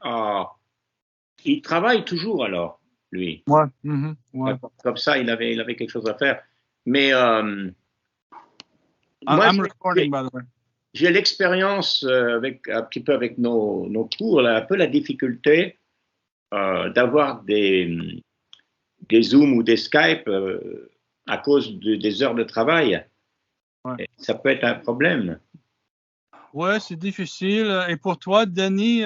il travaille toujours alors, lui. Ouais. Ouais. Comme ça, il avait quelque chose à faire. Mais moi, I'm recording, by the way. j'ai l'expérience un petit peu avec nos cours, là, un peu la difficulté d'avoir des Zoom ou des Skype à cause des heures de travail. Ouais. Ça peut être un problème. Ouais, c'est difficile. Et pour toi, Denis,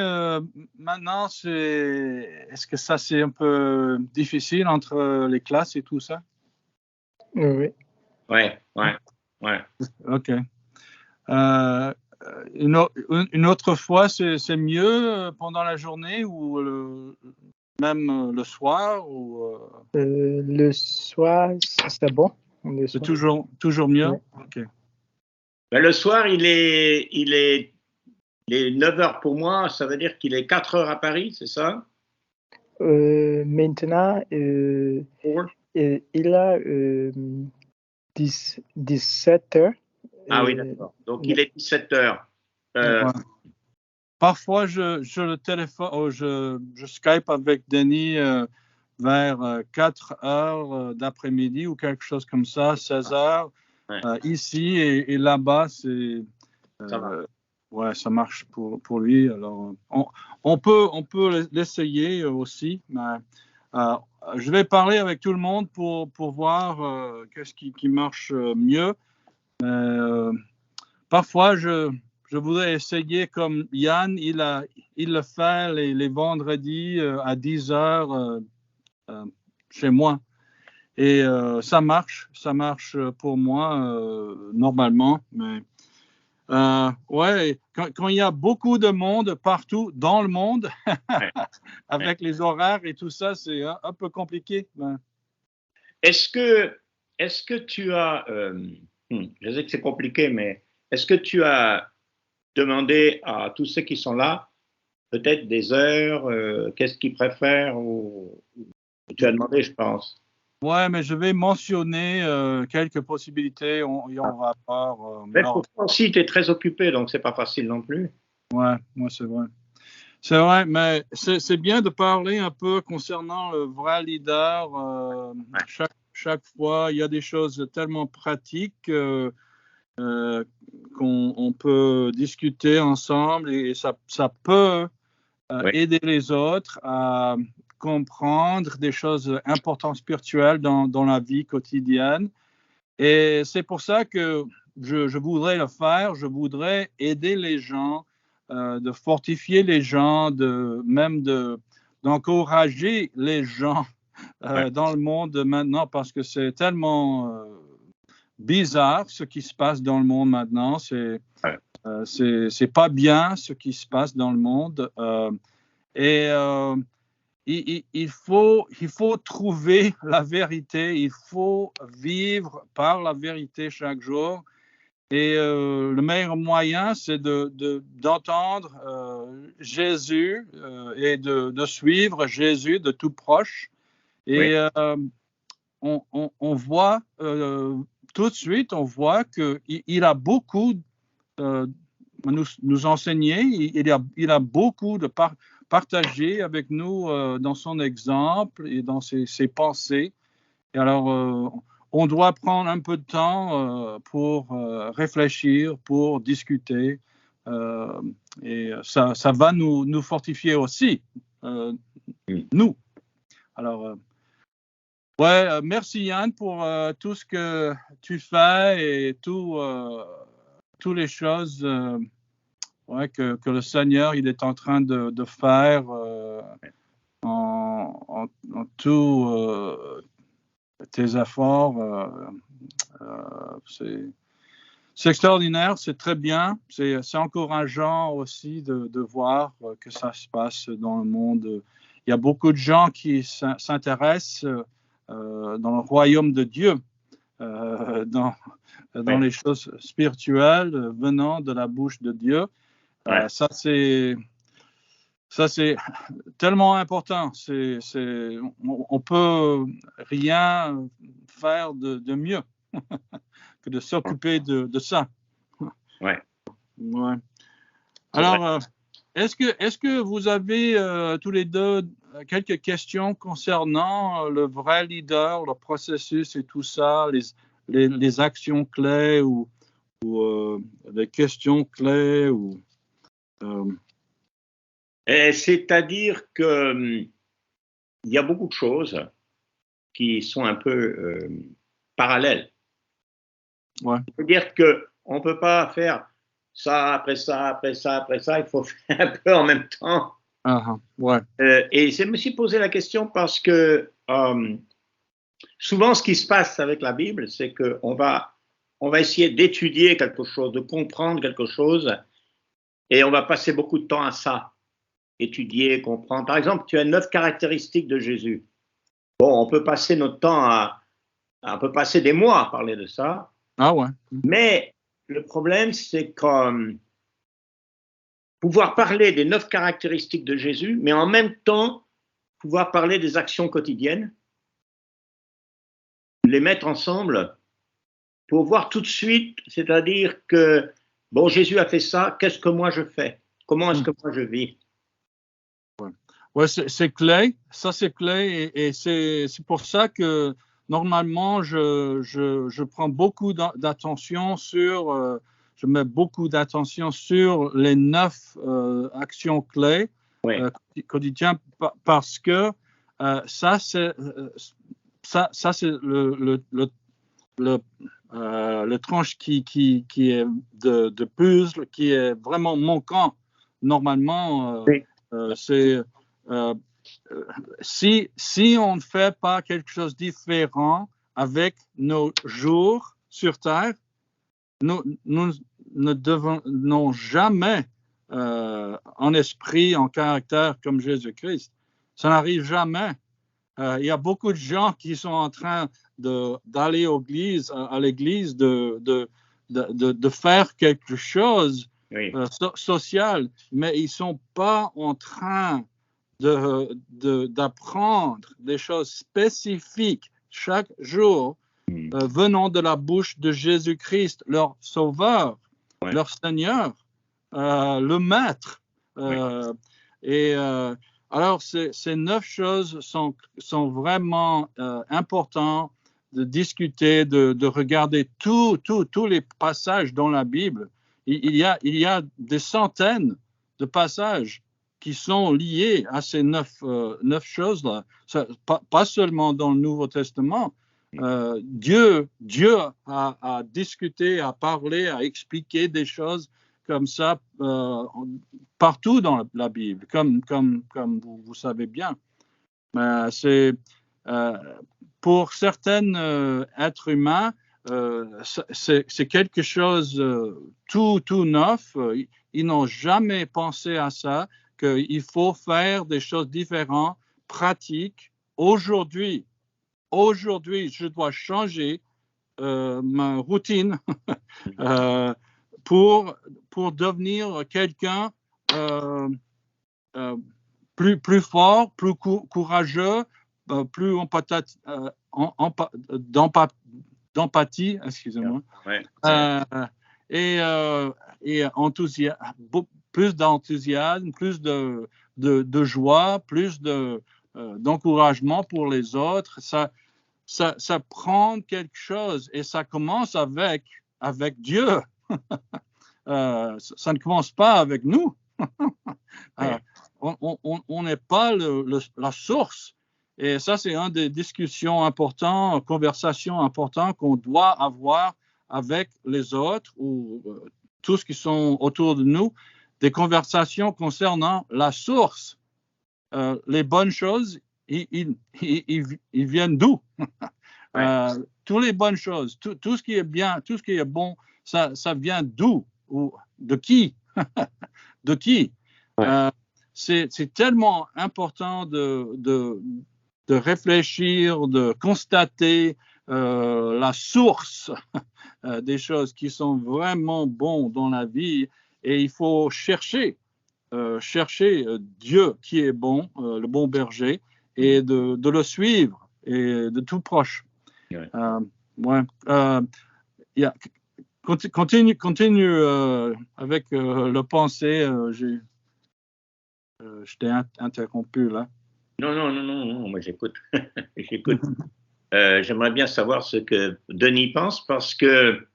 maintenant, est-ce que ça c'est un peu difficile entre les classes et tout ça? Oui. Ouais. Ok. Une autre fois, c'est mieux pendant la journée ou même le soir ou Le soir, c'est bon. c'est toujours mieux? Ouais. Ok. Ben, le soir, il est 9 heures pour moi, ça veut dire qu'il est 4 heures à Paris, c'est ça? Maintenant, il a 17 heures. Ah oui, d'accord. Donc, il est 17 heures. Ouais. Parfois, je le téléphone, je Skype avec Denis vers 4 heures d'après-midi ou quelque chose comme ça, 16 heures. Ouais. Ici et là-bas, c'est Ça marche. ouais, ça marche pour lui. Alors, on peut l'essayer aussi, mais je vais parler avec tout le monde pour voir qu'est-ce qui marche mieux. Parfois, je voudrais essayer comme Yann, il le fait les vendredis à 10 heures chez moi. Et ça marche pour moi normalement. Mais ouais, quand il y a beaucoup de monde partout dans le monde, avec les horaires et tout ça, c'est un peu compliqué. Mais... Est-ce que tu as, je sais que c'est compliqué, mais est-ce que tu as demandé à tous ceux qui sont là, peut-être des heures, qu'est-ce qu'ils préfèrent ou tu as demandé, je pense. Ouais, mais je vais mentionner quelques possibilités et on va voir. Mais pour toi aussi, tu es très occupé, donc c'est pas facile non plus. Ouais, moi c'est vrai. C'est vrai, mais c'est bien de parler un peu concernant le vrai leader. Chaque fois, il y a des choses tellement pratiques qu'on peut discuter ensemble et ça peut aider les autres à comprendre des choses importantes spirituelles dans la vie quotidienne. Et c'est pour ça que je voudrais le faire. Je voudrais aider les gens, de fortifier les gens, d'encourager les gens dans le monde maintenant parce que c'est tellement bizarre ce qui se passe dans le monde maintenant. C'est pas bien ce qui se passe dans le monde. Il faut trouver la vérité, il faut vivre par la vérité chaque jour. Et le meilleur moyen, c'est d'entendre Jésus et de suivre Jésus de tout proche. Et on voit tout de suite, on voit qu'il a beaucoup nous enseigner, il a beaucoup de partager avec nous dans son exemple et dans ses pensées. Et alors, on doit prendre un peu de temps pour réfléchir, pour discuter. Et ça va nous fortifier aussi, nous. Alors, ouais, merci Yann pour tout ce que tu fais et toutes les choses que le Seigneur il est en train de faire en tous tes efforts. C'est extraordinaire, c'est très bien. C'est encourageant aussi de voir que ça se passe dans le monde. Il y a beaucoup de gens qui s'intéressent dans le royaume de Dieu, dans les choses spirituelles venant de la bouche de Dieu. Ça, c'est tellement important. On peut rien faire de mieux que de s'occuper de ça. Ouais. Alors, est-ce que vous avez tous les deux quelques questions concernant le vrai leader, le processus et tout ça, les actions clés ou les questions clés C'est-à-dire que il y a beaucoup de choses qui sont un peu parallèles. Ouais. C'est-à-dire qu'on ne peut pas faire ça, après ça, après ça, après ça. Il faut faire un peu en même temps. Ouais. Et je me suis posé la question parce que souvent, ce qui se passe avec la Bible, c'est qu'on va essayer d'étudier quelque chose, de comprendre quelque chose, et on va passer beaucoup de temps à ça. Étudier, comprendre. Par exemple, tu as 9 caractéristiques de Jésus. Bon, on peut passer notre temps on peut passer des mois à parler de ça. Ah ouais. Mais le problème, c'est comme pouvoir parler des 9 caractéristiques de Jésus, mais en même temps, pouvoir parler des actions quotidiennes, les mettre ensemble pour voir tout de suite, c'est-à-dire que, bon, Jésus a fait ça, qu'est-ce que moi je fais? Comment est-ce que moi je vis? Ouais, c'est clé, ça c'est clé et c'est pour ça que normalement je prends beaucoup d'attention sur, je mets beaucoup d'attention sur les 9 actions clés quotidiennes parce que ça c'est le tranche qui est de puzzle, qui est vraiment manquant normalement. C'est si on ne fait pas quelque chose de différent avec nos jours sur Terre, nous ne devenons jamais en esprit, en caractère comme Jésus-Christ. Ça n'arrive jamais. Il y a beaucoup de gens qui sont en train d'aller à l'église, de faire quelque chose social, mais ils ne sont pas en train d'apprendre des choses spécifiques chaque jour venant de la bouche de Jésus-Christ, leur Sauveur, leur Seigneur, le Maître. Alors, ces 9 choses sont vraiment importantes de discuter, de regarder tous les passages dans la Bible. Il y a des centaines de passages qui sont liés à ces 9 choses-là. Pas seulement dans le Nouveau Testament. Dieu a discuté, a parlé, a expliqué des choses comme ça partout dans la Bible, comme vous savez bien. C'est pour certains êtres humains, c'est quelque chose tout neuf. Ils n'ont jamais pensé à ça, qu'il faut faire des choses différentes, pratiques. Aujourd'hui, je dois changer ma routine pour devenir quelqu'un plus fort, plus courageux, plus d'empathie, excusez-moi, et plus d'enthousiasme, plus de joie, plus d'encouragement pour les autres. Ça prend quelque chose et ça commence avec Dieu. Ça ne commence pas avec nous. On n'est pas la source. Et ça, c'est une des discussions importantes, conversations importantes qu'on doit avoir avec les autres ou tous qui sont autour de nous, des conversations concernant la source. Les bonnes choses, ils viennent d'où? Toutes les bonnes choses, tout ce qui est bien, tout ce qui est bon, ça vient d'où? Ou de qui? De qui? C'est tellement important de réfléchir, de constater la source des choses qui sont vraiment bonnes dans la vie. Et il faut chercher Dieu qui est bon, le bon berger, et de le suivre et de tout proche. Continue avec le pensée. Je t'ai interrompu là. Non, moi j'écoute. J'écoute. J'aimerais bien savoir ce que Denis pense parce que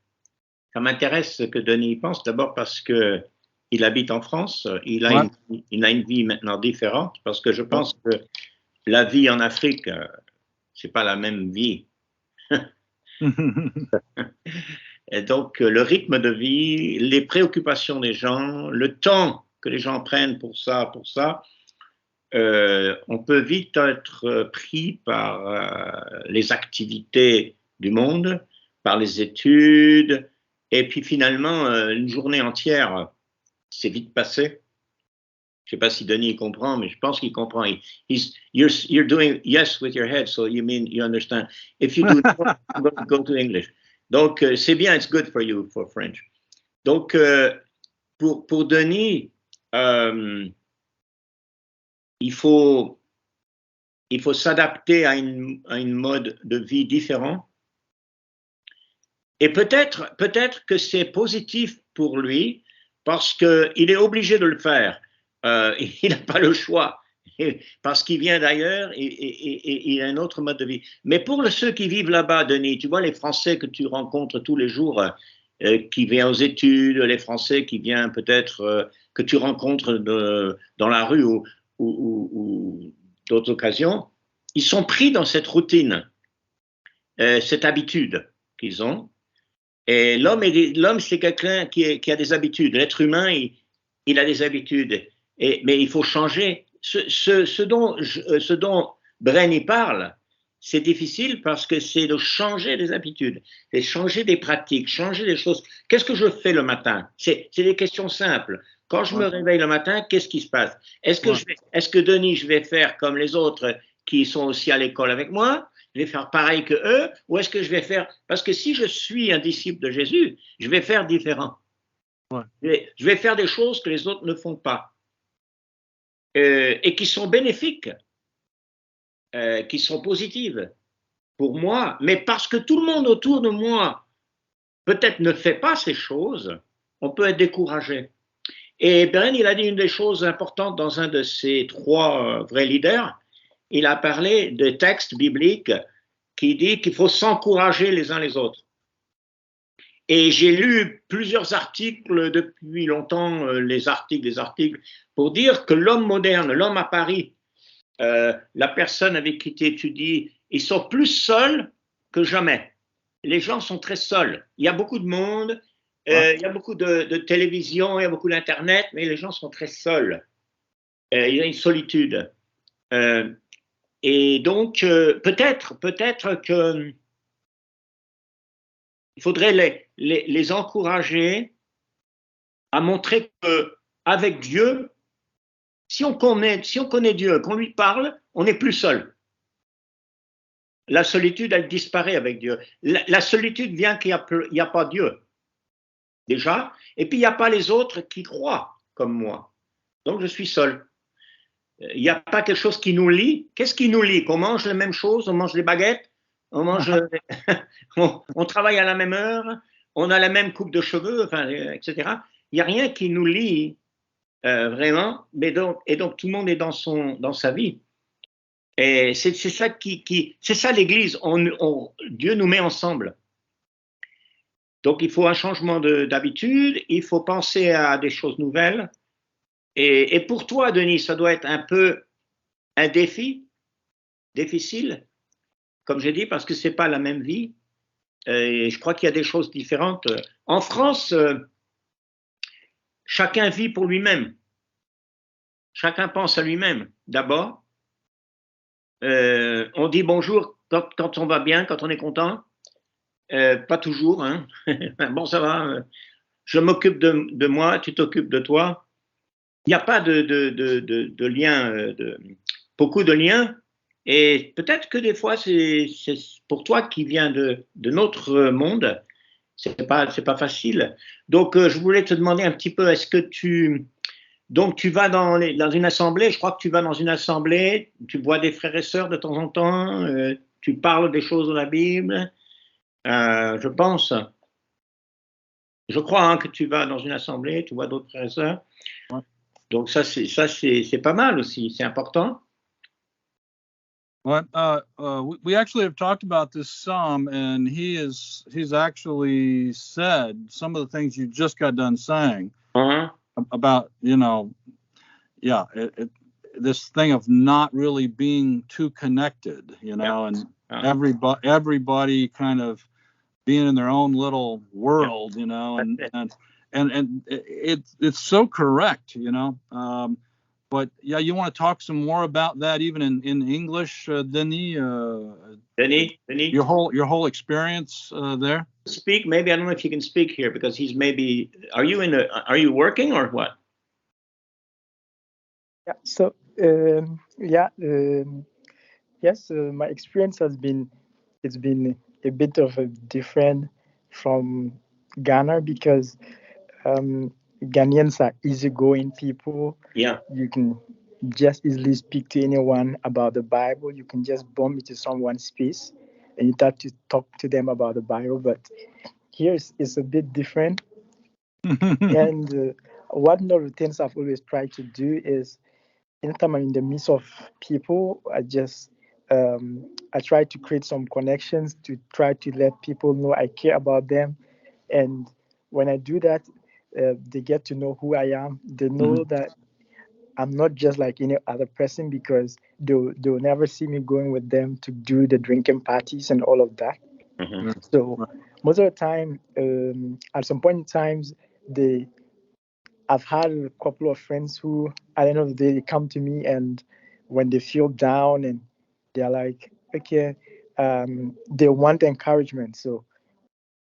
ça m'intéresse ce que Denis pense. D'abord parce que il habite en France, il a une vie maintenant différente parce que je pense que la vie en Afrique, c'est pas la même vie. Et donc le rythme de vie, les préoccupations des gens, le temps que les gens prennent pour ça, on peut vite être pris par les activités du monde, par les études, et puis finalement, une journée entière, c'est vite passé. Je ne sais pas si Denis comprend, mais je pense qu'il comprend. You're doing yes with your head, so you mean you understand. If you do not, I'm going to go to English. Donc, c'est bien, it's good for you, for French. Donc, pour Denis, il faut s'adapter à une mode de vie différent. Et peut-être que c'est positif pour lui parce qu'il est obligé de le faire. Il n'a pas le choix parce qu'il vient d'ailleurs et il a un autre mode de vie. Mais pour ceux qui vivent là-bas, Denis, tu vois les Français que tu rencontres tous les jours, qui viennent aux études, les Français qui viennent peut-être que tu rencontres dans la rue ou d'autres occasions, ils sont pris dans cette routine, cette habitude qu'ils ont. Et l'homme, c'est quelqu'un qui a des habitudes. L'être humain, il a des habitudes. Mais il faut changer. Ce dont Bren parle, c'est difficile parce que c'est de changer des habitudes, c'est changer des pratiques, changer des choses. Qu'est-ce que je fais le matin? C'est des questions simples. Quand je me réveille le matin, qu'est-ce qui se passe? Est-ce que Denis, je vais faire comme les autres qui sont aussi à l'école avec moi? Je vais faire pareil que eux? Ou est-ce que je vais faire… Parce que si je suis un disciple de Jésus, je vais faire différent. Je vais faire des choses que les autres ne font pas. Et qui sont bénéfiques, qui sont positives pour moi. Mais parce que tout le monde autour de moi peut-être ne fait pas ces choses, on peut être découragé. Et Bren, il a dit une des choses importantes dans un de ses 3 vrais leaders. Il a parlé de textes bibliques qui dit qu'il faut s'encourager les uns les autres. Et j'ai lu plusieurs articles depuis longtemps, les articles, pour dire que l'homme moderne, l'homme à Paris, la personne avec qui tu étudies, ils sont plus seuls que jamais. Les gens sont très seuls. Il y a beaucoup de monde, il y a beaucoup de télévision, il y a beaucoup d'Internet, mais les gens sont très seuls. Il y a une solitude. Et donc, peut-être que il faudrait les encourager à montrer qu'avec Dieu, si on connaît Dieu, qu'on lui parle, on n'est plus seul. La solitude, elle disparaît avec Dieu. La solitude vient qu'il n'y a pas Dieu, déjà, et puis il n'y a pas les autres qui croient comme moi. Donc je suis seul. Il n'y a pas quelque chose qui nous lie. Qu'est-ce qui nous lie? Qu'on mange les mêmes choses, on mange des baguettes, on travaille à la même heure, on a la même coupe de cheveux, enfin, etc. Il n'y a rien qui nous lie vraiment, et donc tout le monde est dans sa vie. Et c'est ça c'est ça l'Église. Dieu nous met ensemble. Donc il faut un changement d'habitude, il faut penser à des choses nouvelles. Et pour toi, Denis, ça doit être un peu un défi, difficile, comme j'ai dit, parce que c'est pas la même vie. Et je crois qu'il y a des choses différentes. En France, chacun vit pour lui-même. Chacun pense à lui-même, d'abord. On dit bonjour quand on va bien, quand on est content. Pas toujours. Hein. Bon, ça va. Je m'occupe de moi, tu t'occupes de toi. Il n'y a pas de lien, beaucoup de liens. Et peut-être que des fois, c'est pour toi qui viens de notre monde, c'est pas facile. Donc, je voulais te demander un petit peu, est-ce que tu vas dans une assemblée, je crois que tu vas dans une assemblée, tu vois des frères et sœurs de temps en temps, tu parles des choses de la Bible, je pense. Je crois que tu vas dans une assemblée, tu vois d'autres frères et sœurs. Ouais. Donc c'est pas mal aussi, c'est important. Well, we actually have talked about this some, and he's actually said some of the things you just got done saying about, this thing of not really being too connected, and everybody kind of being in their own little world, and it's so correct, But yeah, you want to talk some more about that, even in English, Denis? Denis, your whole experience there. Speak. Maybe I don't know if you can speak here because he's maybe. Are you working or what? Yeah. So yes, my experience it's been a bit of a different from Ghana because Ghanaians are easygoing people. Yeah. You can just easily speak to anyone about the Bible. You can just bump into someone's space and you start to talk to them about the Bible. But here it's a bit different. And one of the things I've always tried to do is, anytime I'm in the midst of people, I try to create some connections to try to let people know I care about them. And when I do that, they get to know who I am. They know that I'm not just like any other person, because they'll never see me going with them to do the drinking parties and all of that. Mm-hmm. So most of the time, at some point in times, I've had a couple of friends who, at the end of the day, they come to me, and when they feel down and they're like, okay, they want encouragement. So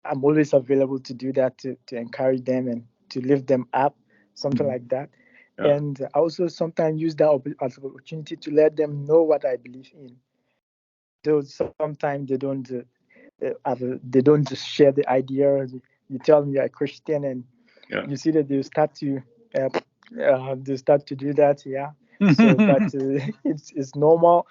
I'm always available to do that, to encourage them and to lift them up, something like that. Yeah. And I also sometimes use that as an opportunity to let them know what I believe in. Though sometimes they don't just share the idea. You tell them you're a Christian, and you see that they start to do that. Yeah. So, but it's normal.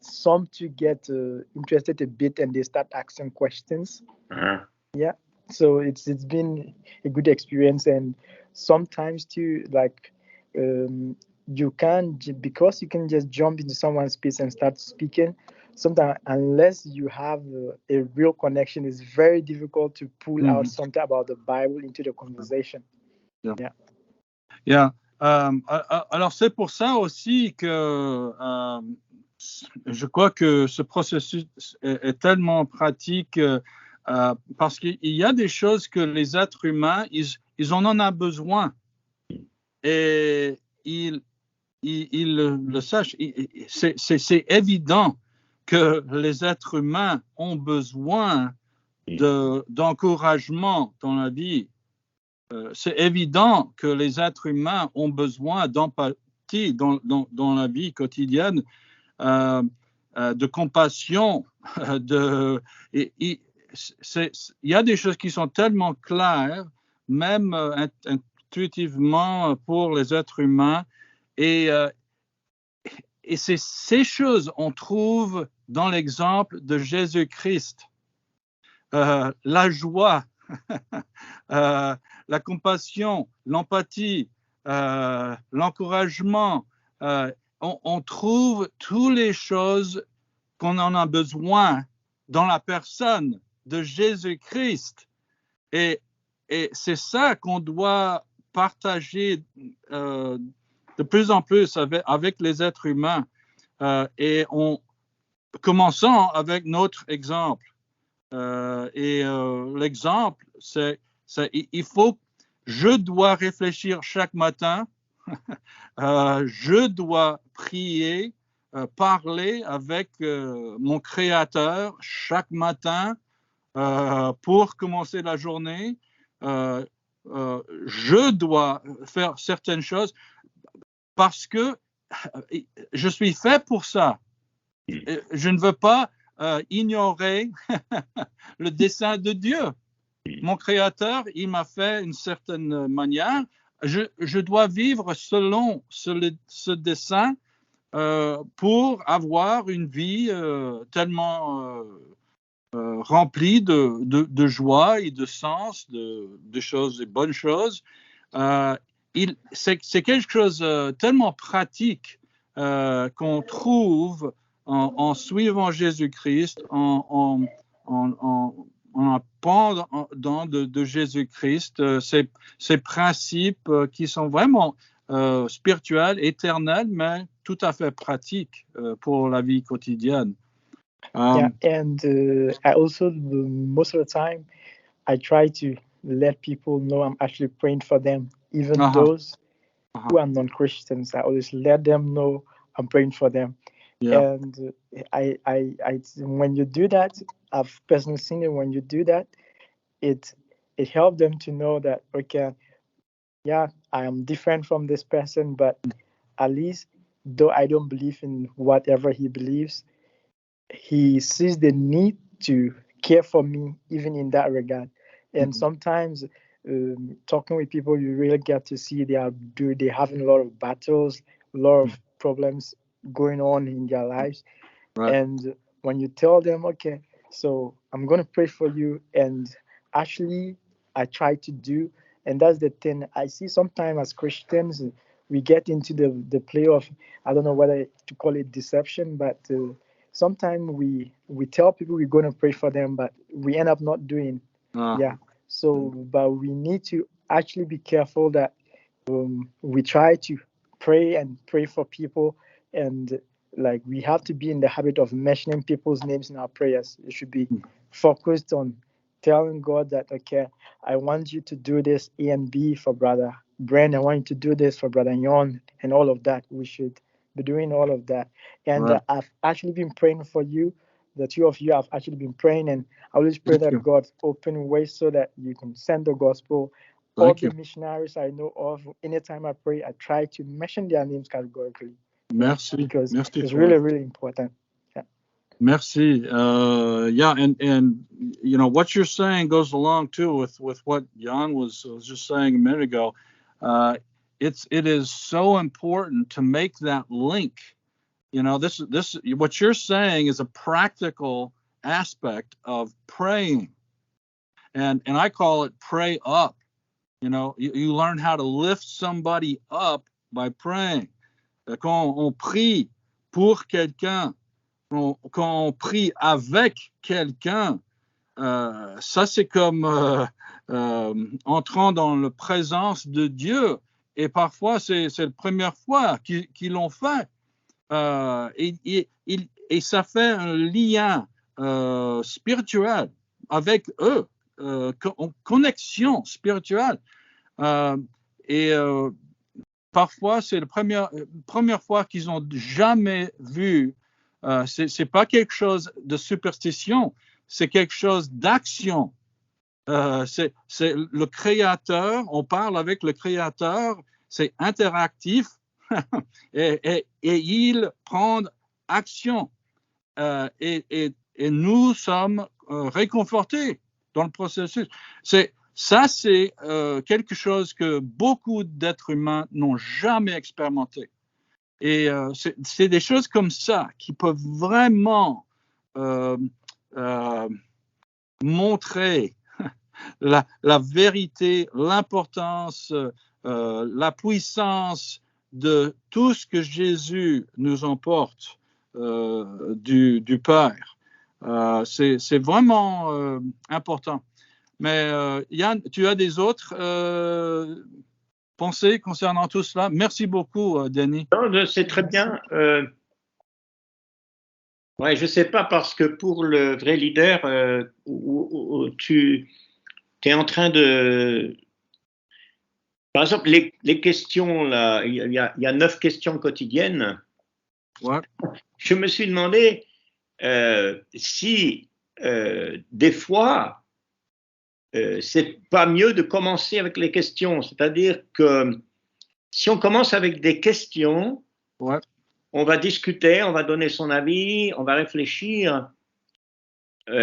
Some to get interested a bit, and they start asking questions. Uh-huh. Yeah. So it's been a good experience, and sometimes too, like you can, because you can just jump into someone's space and start speaking. Sometimes, unless you have a real connection, it's very difficult to pull out something about the Bible into the conversation. Yeah. Yeah. Alors c'est pour ça aussi que je crois que ce processus est tellement pratique, parce qu'il y a des choses que les êtres humains, ils en ont besoin, et ils le sachent. C'est évident que les êtres humains ont besoin d'encouragement dans la vie. C'est évident que les êtres humains ont besoin d'empathie dans la vie quotidienne, de compassion. Il y a des choses qui sont tellement claires, même intuitivement pour les êtres humains. Et c'est ces choses on trouve dans l'exemple de Jésus-Christ. La joie, la compassion, l'empathie, l'encouragement, on trouve toutes les choses qu'on en a besoin dans la personne de Jésus-Christ. Et c'est ça qu'on doit partager de plus en plus avec les êtres humains. Et commençons avec notre exemple. L'exemple, c'est je dois réfléchir chaque matin, je dois prier, parler avec mon Créateur chaque matin pour commencer la journée. Je dois faire certaines choses parce que je suis fait pour ça. Je ne veux pas ignorer le dessein de Dieu. Mon Créateur, il m'a fait d'une certaine manière. Je dois vivre selon ce dessein pour avoir une vie tellement remplie de joie et de sens, de choses, de bonnes choses. c'est quelque chose tellement pratique qu'on trouve en suivant Jésus-Christ, en apprenant de Jésus-Christ ces principes qui sont vraiment spirituels, éternels, mais tout à fait pratiques pour la vie quotidienne. Yeah, and I also, most of the time, I try to let people know I'm actually praying for them, even those who are non-Christians. I always let them know I'm praying for them. Yeah. And I when you do that, I've personally seen it. When you do that, it helps them to know that, okay, yeah, I am different from this person, but at least though I don't believe in whatever he believes, he sees the need to care for me even in that regard. And sometimes talking with people, you really get to see they having a lot of battles, a lot of problems going on in their lives. Right. And when you tell them, okay, so I'm going to pray for you, and actually I try to do, and that's the thing I see sometimes as Christians, we get into the play of, I don't know whether to call it deception, but sometimes we tell people we're going to pray for them, but we end up not doing. Yeah. So, but we need to actually be careful that we try to pray for people, and like we have to be in the habit of mentioning people's names in our prayers. It should be focused on telling God that, okay, I want you to do this A and B for Brother Brent. I want you to do this for Brother Yon, and all of that. We should be doing all of that. And I've actually been praying for you. The two of you have actually been praying, and I always pray that God open ways so that you can send the gospel. All the missionaries I know of, anytime I pray, I try to mention their names categorically. Merci. Because Merci it's really, really important. Yeah. Merci. Yeah, and you know what you're saying goes along too with what Jan was just saying a minute ago. It is so important to make that link. You know, this what you're saying is a practical aspect of praying, and I call it pray up. You know, you learn how to lift somebody up by praying. Quand on prie pour quelqu'un, quand on prie avec quelqu'un, ça c'est comme entrant dans la présence de Dieu. Et parfois c'est la première fois qu'ils l'ont fait. Et ça fait un lien spirituel avec eux, connexion spirituelle. Parfois, c'est la première fois qu'ils n'ont jamais vu. C'est pas quelque chose de superstition, c'est quelque chose d'action. C'est le Créateur, on parle avec le Créateur, c'est interactif et il prend action. Et nous sommes réconfortés dans le processus. Ça, c'est quelque chose que beaucoup d'êtres humains n'ont jamais expérimenté. Et c'est des choses comme ça qui peuvent vraiment montrer la vérité, l'importance, la puissance de tout ce que Jésus nous emporte du Père. C'est vraiment important. Mais Yann, tu as des autres pensées concernant tout cela? Merci beaucoup, Denis. Non, c'est très bien. Ouais, je ne sais pas, parce que pour le vrai leader, tu es en train de... Par exemple, les questions, là, il y a 9 questions quotidiennes. Ouais. Je me suis demandé si des fois, c'est pas mieux de commencer avec les questions. C'est-à-dire que si on commence avec des questions, ouais, on va discuter, on va donner son avis, on va réfléchir.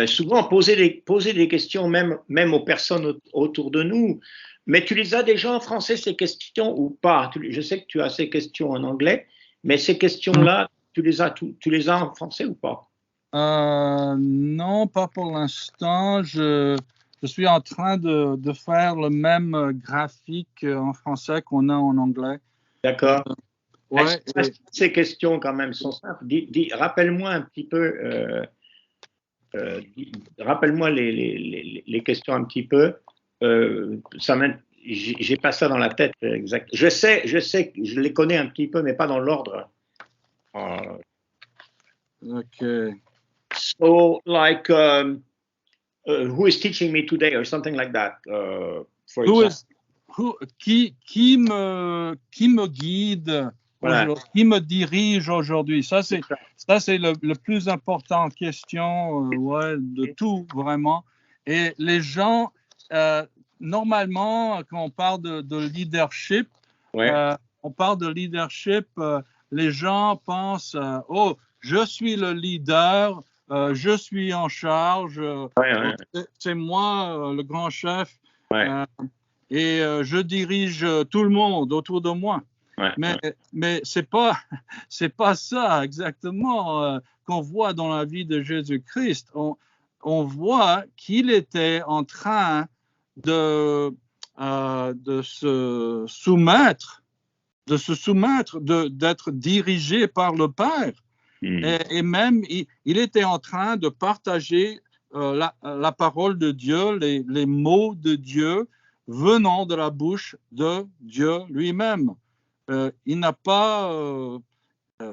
Souvent, poser des questions même aux personnes autour de nous. Mais tu les as déjà en français, ces questions, ou pas? Je sais que tu as ces questions en anglais, mais ces questions-là, tu les as en français ou pas? Non, pas pour l'instant. je suis en train de faire le même graphique en français qu'on a en anglais. D'accord. Ouais, Ces questions, quand même, sont simples. Rappelle-moi un petit peu, rappelle-moi les questions un petit peu. J'ai pas ça dans la tête exact. Je sais, je les connais un petit peu, mais pas dans l'ordre. OK. So, like, who is teaching me today, or something like that, for example. Qui me guide, Voilà. qui me dirige aujourd'hui? Ça, c'est le plus important question ouais, de tout, vraiment. Et les gens, normalement, quand on parle de leadership, Ouais. on parle de leadership, les gens pensent, oh, je suis le leader, je suis en charge, Ouais. c'est moi le grand chef. Ouais. Et je dirige tout le monde autour de moi. Ouais. Mais c'est pas ça exactement qu'on voit dans la vie de Jésus-Christ. On voit qu'il était en train de se soumettre, d'être dirigé par le Père. Et même, il était en train de partager la parole de Dieu, les mots de Dieu venant de la bouche de Dieu lui-même. Il n'a pas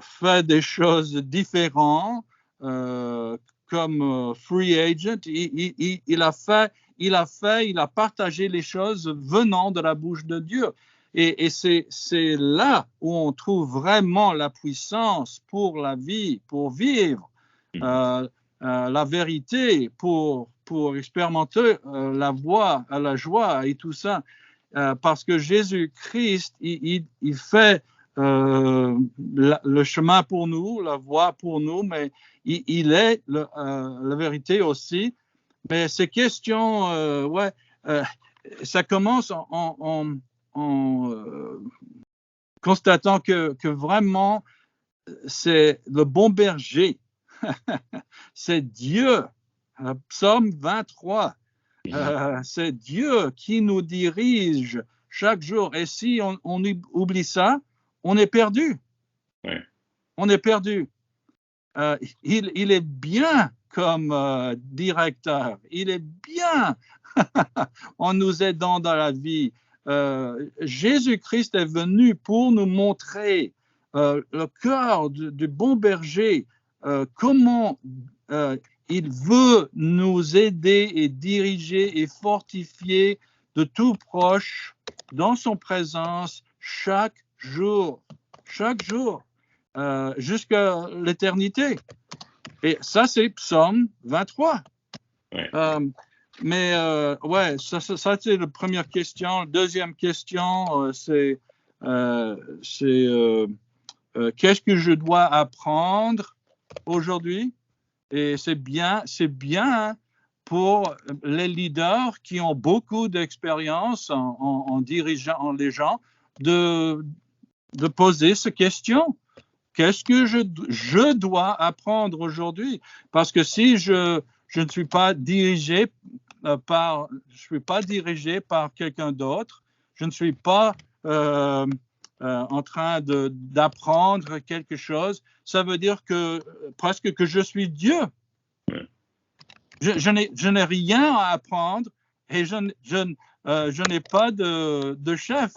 fait des choses différentes comme free agent. Il a partagé les choses venant de la bouche de Dieu. Et c'est là où on trouve vraiment la puissance pour la vie, pour vivre la vérité, pour expérimenter la joie et tout ça. Parce que Jésus-Christ, il fait le chemin pour nous, la voie pour nous, mais il est la vérité aussi. Mais ces questions, ça commence en constatant que vraiment, c'est le bon berger. C'est Dieu. Psaume 23. C'est Dieu qui nous dirige chaque jour. Et si on oublie ça, on est perdu. Ouais. On est perdu. Il est bien comme directeur. Il est bien en nous aidant dans la vie. Jésus-Christ est venu pour nous montrer le cœur du bon berger, comment il veut nous aider et diriger et fortifier de tout proche dans son présence chaque jour, jusqu'à l'éternité. Et ça, c'est Psaume 23. Ouais. Ouais, ça c'est la première question. Deuxième question, c'est qu'est-ce que je dois apprendre aujourd'hui? Et c'est bien pour les leaders qui ont beaucoup d'expérience en dirigeant les gens de poser ces questions. Qu'est-ce que je dois apprendre aujourd'hui? Parce que si je ne suis pas dirigé par quelqu'un d'autre, je ne suis pas en train d'apprendre quelque chose, ça veut dire que presque que je suis Dieu. Je n'ai rien à apprendre et je n'ai pas de chef,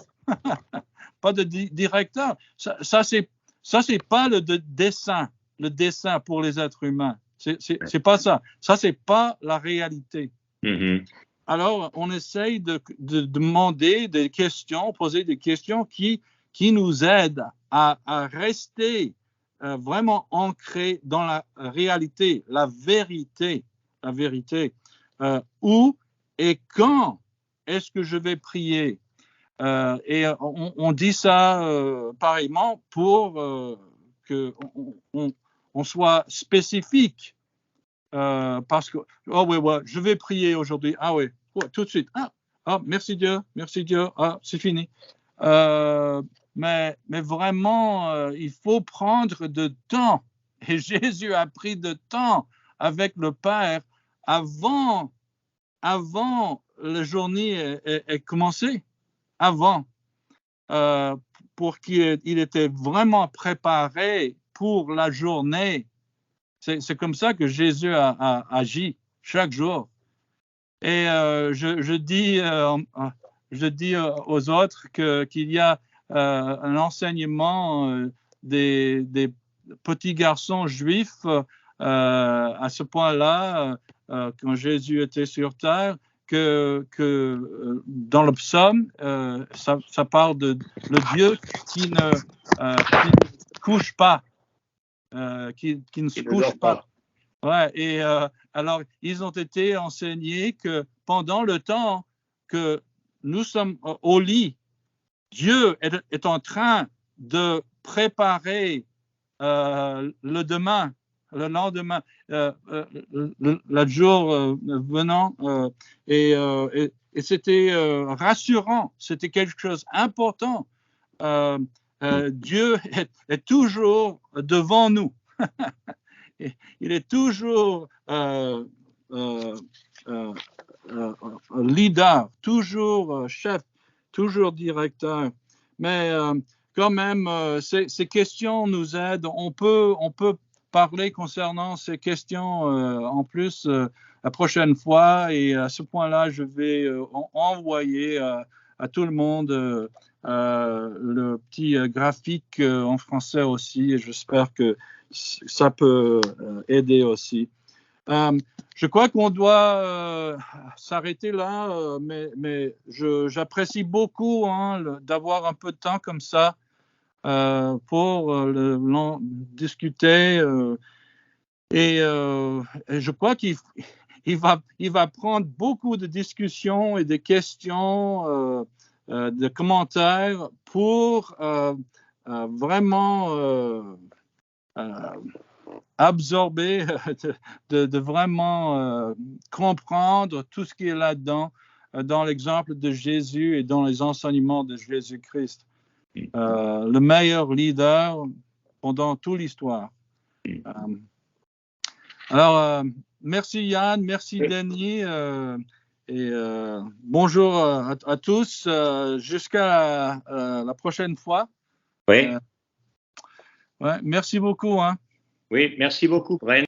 pas de directeur. Ça c'est pas le dessein pour les êtres humains. C'est pas ça. Ça, c'est pas la réalité. Alors, on essaye de demander des questions, poser des questions qui nous aident à rester vraiment ancrés dans la réalité, la vérité. Où et quand est-ce que je vais prier? Et on dit ça pareillement pour qu'on soit spécifique. Parce que, je vais prier aujourd'hui. Ah oui, tout de suite. Merci Dieu. C'est fini. Mais vraiment, il faut prendre de temps. Et Jésus a pris de temps avec le Père avant avant la journée ait commencé, avant, pour qu'il était vraiment préparé pour la journée. C'est comme ça que Jésus a agi chaque jour. Et je dis aux autres qu'il y a un enseignement des petits garçons juifs à ce point-là, quand Jésus était sur terre, que dans le psaume, ça parle de le Dieu qui ne couche pas, qui ne se couche pas. Ouais, et alors, ils ont été enseignés que pendant le temps que nous sommes au lit, Dieu est en train de préparer le demain, le lendemain, le jour venant. Et c'était rassurant, c'était quelque chose d'important. Dieu est toujours devant nous. Il est toujours leader, toujours chef, toujours directeur. Mais quand même, ces questions nous aident. On peut parler concernant ces questions en plus la prochaine fois. Et à ce point-là, je vais envoyer à tout le monde le petit graphique en français aussi. Et j'espère que ça peut aider aussi. Je crois qu'on doit s'arrêter là, mais j'apprécie beaucoup d'avoir un peu de temps comme ça pour discuter. Et je crois qu'il va prendre beaucoup de discussions et de questions, de commentaires pour vraiment absorber, de vraiment comprendre tout ce qui est là-dedans, dans l'exemple de Jésus et dans les enseignements de Jésus-Christ. Le meilleur leader pendant toute l'histoire. Alors, merci Yann, merci Denis, et bonjour à tous, jusqu'à la prochaine fois. Oui. Ouais, merci beaucoup. Oui, merci beaucoup, Bren.